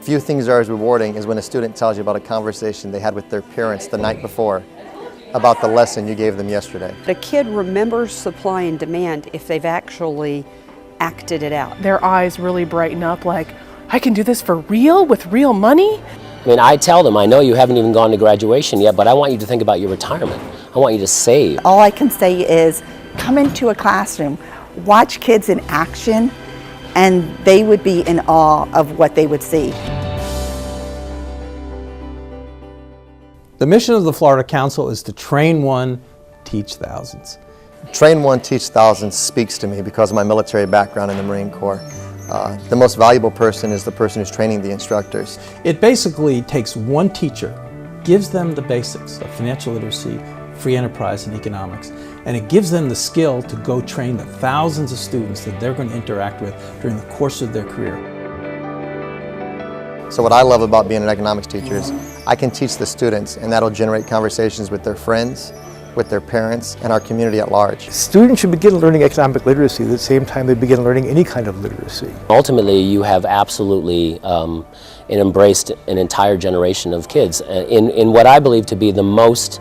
Few things are as rewarding as when a student tells you about a conversation they had with their parents the night before about the lesson you gave them yesterday. A kid remembers supply and demand if they've actually acted it out. Their eyes really brighten up like, I can do this for real, with real money? I mean, I tell them, I know you haven't even gone to graduation yet, but I want you to think about your retirement. I want you to save. All I can say is come into a classroom, watch kids in action, and they would be in awe of what they would see. The mission of the Florida Council is to train one, teach thousands. Train one, teach thousands speaks to me because of my military background in the Marine Corps. The most valuable person is the person who's training the instructors. It basically takes one teacher, gives them the basics of financial literacy, free enterprise, and economics, and it gives them the skill to go train the thousands of students that they're going to interact with during the course of their career. So what I love about being an economics teacher is I can teach the students, and that'll generate conversations with their friends, with their parents, and our community at large. Students should begin learning economic literacy at the same time they begin learning any kind of literacy. Ultimately, you have absolutely embraced an entire generation of kids in what I believe to be the most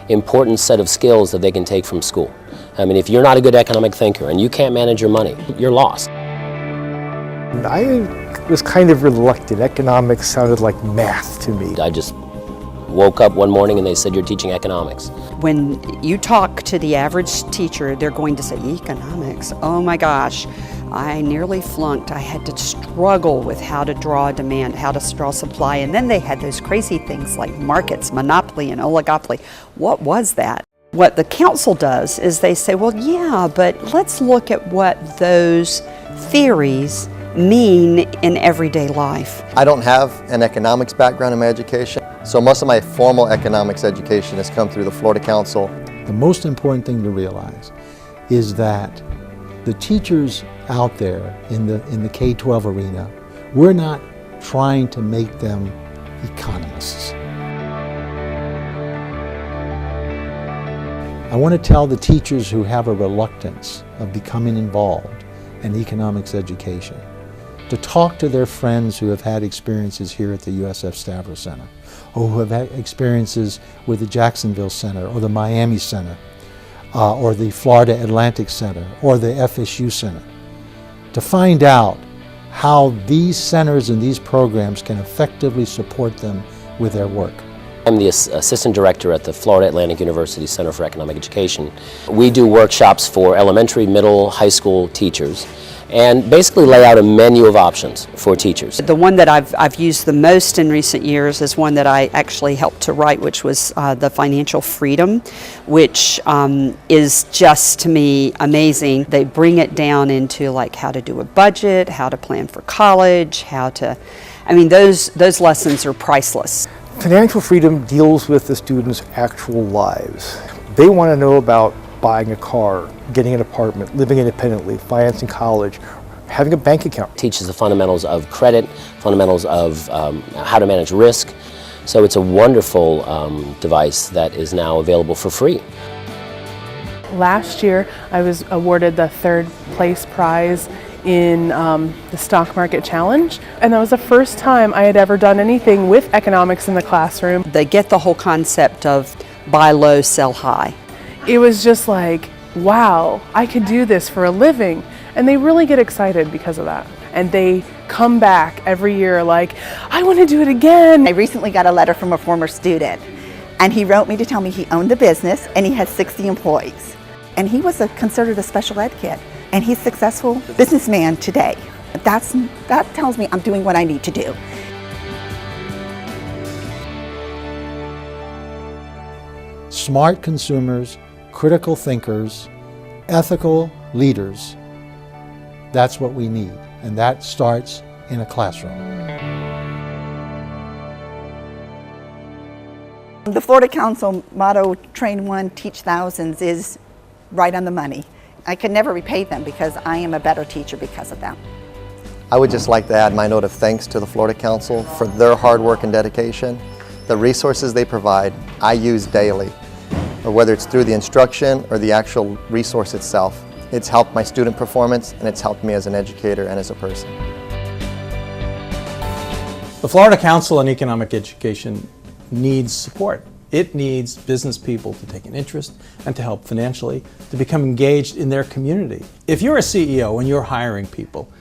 important set of skills that they can take from school. I mean, if you're not a good economic thinker and you can't manage your money, you're lost. I was kind of reluctant. Economics sounded like math to me. I just woke up one morning and they said, you're teaching economics. When you talk to the average teacher, they're going to say, economics, oh my gosh, I nearly flunked. I had to struggle with how to draw demand, how to draw supply, and then they had those crazy things like markets, monopoly, and oligopoly. What was that? What the council does is they say, well, yeah, but let's look at what those theories mean in everyday life. I don't have an economics background in my education, so most of my formal economics education has come through the Florida Council. The most important thing to realize is that the teachers out there in the K-12 arena, we're not trying to make them economists. I want to tell the teachers who have a reluctance of becoming involved in economics education to talk to their friends who have had experiences here at the USF Stavros Center, or who have had experiences with the Jacksonville Center, or the Miami Center, or the Florida Atlantic Center, or the FSU Center, to find out how these centers and these programs can effectively support them with their work. I'm the assistant director at the Florida Atlantic University Center for Economic Education. We do workshops for elementary, middle, high school teachers, and basically lay out a menu of options for teachers. The one that I've used the most in recent years is one that I actually helped to write, which was the Financial Freedom, which is just, to me, amazing. They bring it down into like how to do a budget, how to plan for college, I mean, those lessons are priceless. Financial freedom deals with the students' actual lives. They want to know about buying a car, getting an apartment, living independently, financing college, having a bank account. Teaches the fundamentals of credit, fundamentals of how to manage risk. So it's a wonderful device that is now available for free. Last year, I was awarded the 3rd place prize in the Stock Market Challenge, and that was the first time I had ever done anything with economics in the classroom. They get the whole concept of buy low, sell high. It was just like, wow, I could do this for a living. And they really get excited because of that. And they come back every year like, I want to do it again. I recently got a letter from a former student, and he wrote me to tell me he owned a business and he had 60 employees. And he was considered a special ed kid, and he's a successful businessman today. That tells me I'm doing what I need to do. Smart consumers, critical thinkers, ethical leaders, that's what we need, and that starts in a classroom. The Florida Council motto, train one, teach thousands, is right on the money. I could never repay them because I am a better teacher because of them. I would just like to add my note of thanks to the Florida Council for their hard work and dedication. The resources they provide, I use daily, or whether it's through the instruction or the actual resource itself. It's helped my student performance, and it's helped me as an educator and as a person. The Florida Council on Economic Education needs support. It needs business people to take an interest and to help financially, to become engaged in their community. If you're a CEO and you're hiring people,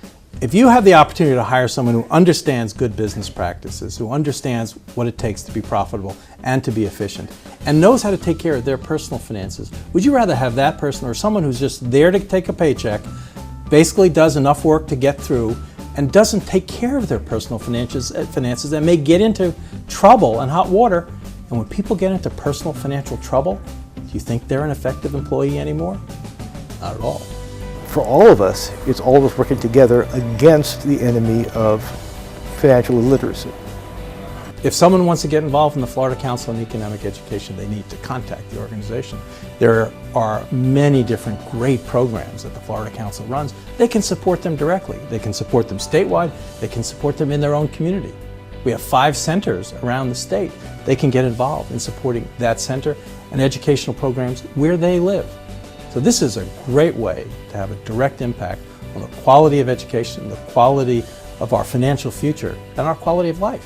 if you have the opportunity to hire someone who understands good business practices, who understands what it takes to be profitable and to be efficient, and knows how to take care of their personal finances, would you rather have that person or someone who's just there to take a paycheck, basically does enough work to get through, and doesn't take care of their personal finances and may get into trouble and hot water? And when people get into personal financial trouble, do you think they're an effective employee anymore? Not at all. For all of us, it's all of us working together against the enemy of financial illiteracy. If someone wants to get involved in the Florida Council on Economic Education, they need to contact the organization. There are many different great programs that the Florida Council runs. They can support them directly. They can support them statewide. They can support them in their own community. We have 5 centers around the state. They can get involved in supporting that center and educational programs where they live. So this is a great way to have a direct impact on the quality of education, the quality of our financial future, and our quality of life.